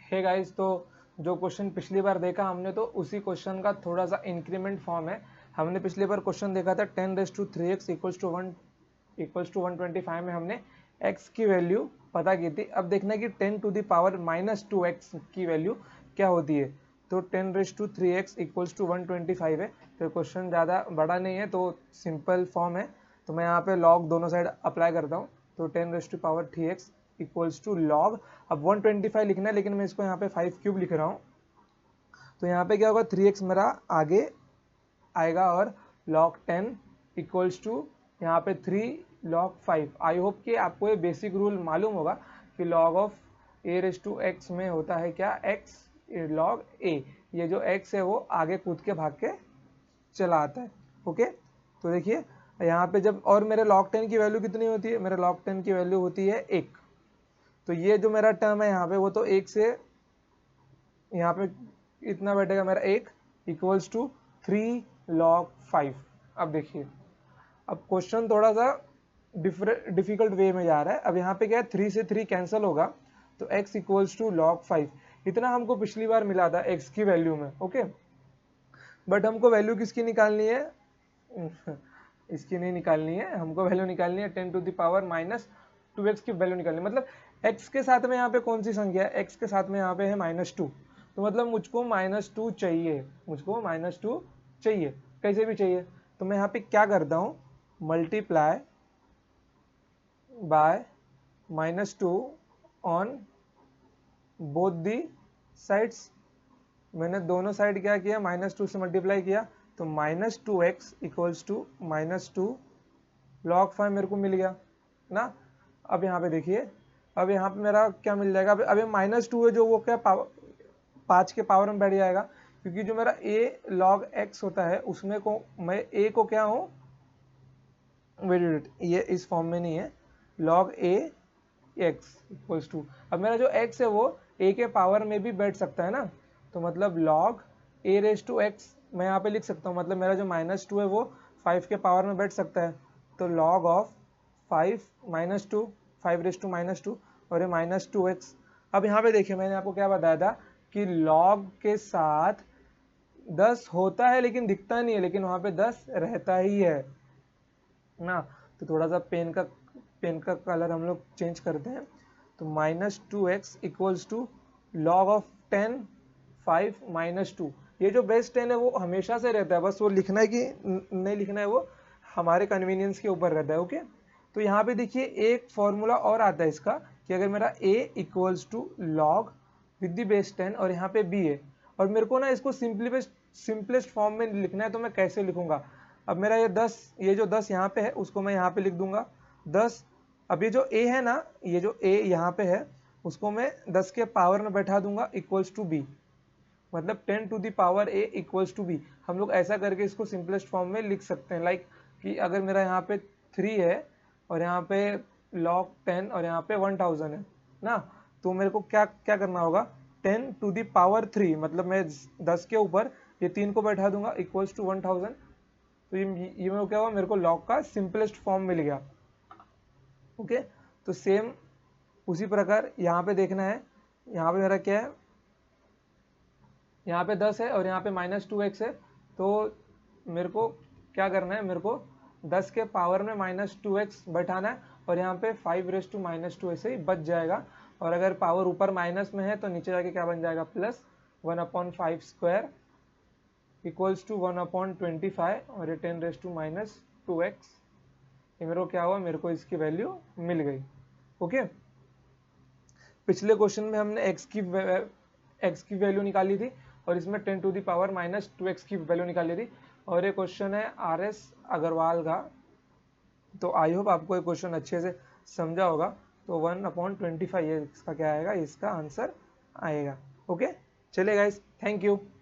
Hey guys, तो जो question पिछली बार देखा हमने तो उसी क्वेश्चन का थोड़ा सा इंक्रीमेंट फॉर्म है। हमने पिछली बार क्वेश्चन देखा था 10⁻³ इक्वल्स टू 125 में हमने x की वैल्यू पता की थी। अब देखना है कि 10⁻⁻2x की वैल्यू क्या होती है। तो 10⁻³ इक्वल्स टू 125 है, तो क्वेश्चन ज़्यादा बड़ा नहीं है, तो सिंपल फॉर्म है। तो मैं यहाँ पे लॉग दोनों साइड अप्लाई करता हूँ। तो 10⁻³ इक्वल्स टू लॉग, अब 125 लिखना है लेकिन मैं इसको यहाँ पे 5³ लिख रहा हूँ। तो यहाँ पे क्या होगा, 3x मेरा आगे आएगा और log 10 इक्वल्स टू यहाँ पे 3 log 5। आई होप कि आपको ये बेसिक रूल मालूम होगा कि log ऑफ a⁻x में होता है क्या, x log a। ये जो x है वो आगे कूद के भाग के चला आता है। ओके, तो देखिए यहाँ पे जब, और मेरे log 10 की वैल्यू कितनी होती है, मेरे log 10 की वैल्यू होती है 1। तो ये जो मेरा टर्म है यहाँ पे वो तो 1 से यहाँ पे इतना बैठेगा मेरा 1 इक्वल्स टू 3 log 5। अब देखिए, अब क्वेश्चन थोड़ा सा डिफिकल्ट वे में जा रहा है। अब यहाँ पे क्या है, 3 से 3 कैंसिल होगा तो x इक्वल्स टू log 5। इतना हमको पिछली बार मिला था x की वैल्यू में। ओके, बट हमको वैल्यू किसकी निकालनी है इसकी नहीं निकालनी है, हमको वैल्यू निकालनी है 10⁻⁻2x की वैल्यू निकालनी है। मतलब x के साथ में यहाँ पे कौन सी संख्या है, x के साथ में यहाँ पे है -2। तो मतलब मुझको -2 चाहिए, मुझको -2 चाहिए, कैसे भी चाहिए। तो मैं यहाँ पे क्या करता हूँ, multiply by -2 on both the sides. मैंने दोनों साइड क्या किया, -2 से मल्टीप्लाई किया, तो -2x इक्वल्स टू -2 log 5 मेरे को मिल गया ना। अब यहाँ पे देखिए, अब यहाँ पे मेरा क्या मिल जाएगा, अब ये -2 है जो वो क्या 5 के पावर में बैठ जाएगा, क्योंकि जो मेरा a log x होता है उसमें को मैं a को क्या हूँ, वेट ये इस फॉर्म में नहीं है, log a x equals to, अब मेरा जो x है वो a के पावर में भी बैठ सकता है ना। तो मतलब log a⁻x मैं यहाँ पे लिख सकता हूँ, मतलब मेरा जो -2 है वो 5 के पावर में बैठ सकता है। तो log ऑफ 5 -2 5⁻2 और ये -2x। अब यहाँ पे देखिए मैंने आपको क्या बताया था कि log के साथ 10 होता है लेकिन दिखता नहीं है, लेकिन वहाँ पे 10 रहता ही है ना। तो थोड़ा सा पेन का कलर हम लोग चेंज करते हैं। तो -2x equals to log of 10 5 -2। ये जो बेस 10 है वो हमेशा से रहता है, बस वो लिखना है कि नहीं लिखना है वो हमारे कन्वीनियंस के ऊपर रहता है। ओके, तो यहाँ पे देखिए एक फॉर्मूला और आता है इसका कि अगर मेरा a equals to log with the base 10 और यहाँ पे b है, और मेरे को ना इसको सिंपलेस्ट फॉर्म में लिखना है, तो मैं कैसे लिखूंगा। अब मेरा ये जो 10 यहाँ पे है उसको मैं यहाँ पे लिख दूंगा 10। अब ये जो a है ना, ये जो a यहाँ पे है उसको मैं 10 के पावर में बैठा दूंगा इक्वल्स टू b, मतलब 10 to the power a equals to b। हम लोग ऐसा करके इसको सिंपलेस्ट फॉर्म में लिख सकते हैं, लाइक कि अगर मेरा यहाँ पे 3 है और यहाँ पे log 10 और यहाँ पे 1000 है ना, तो मेरे को क्या क्या करना होगा, 10 टू द पावर 3, मतलब मैं 10 के ऊपर ये 3 को बैठा दूंगा इक्वल्स टू 1000। तो ये मेरे को क्या हुआ, मेरे को log का सिंपलेस्ट फॉर्म मिल गया। ओके, तो सेम उसी प्रकार यहाँ पे देखना है, यहाँ पे मेरा क्या है, यहाँ पे 10 है और यहाँ पे -2x है। तो मेरे को क्या करना है, मेरे को 10 के पावर में -2x बैठाना है और यहाँ पे 5⁻2 ऐसे ही बच जाएगा। और अगर पावर ऊपर माइनस में है तो नीचे जाके क्या बन जाएगा, +1/5² इक्वल्स टू 1/25 और ये 10⁻²x। ये मेरे को क्या हुआ, मेरे को इसकी वैल्यू मिल गई। ओके, पिछले क्वेश्चन में हमने x की वैल्यू निकाली थी और इसमें 10 टू द पावर -2x की वैल्यू निकाली थी। और ये क्वेश्चन है RS अग्रवाल का। तो आई होप आपको ये क्वेश्चन अच्छे से समझा होगा। तो 1/25 ये इसका क्या आएगा, इसका आंसर आएगा। ओके, चलिए गाइस, थैंक यू।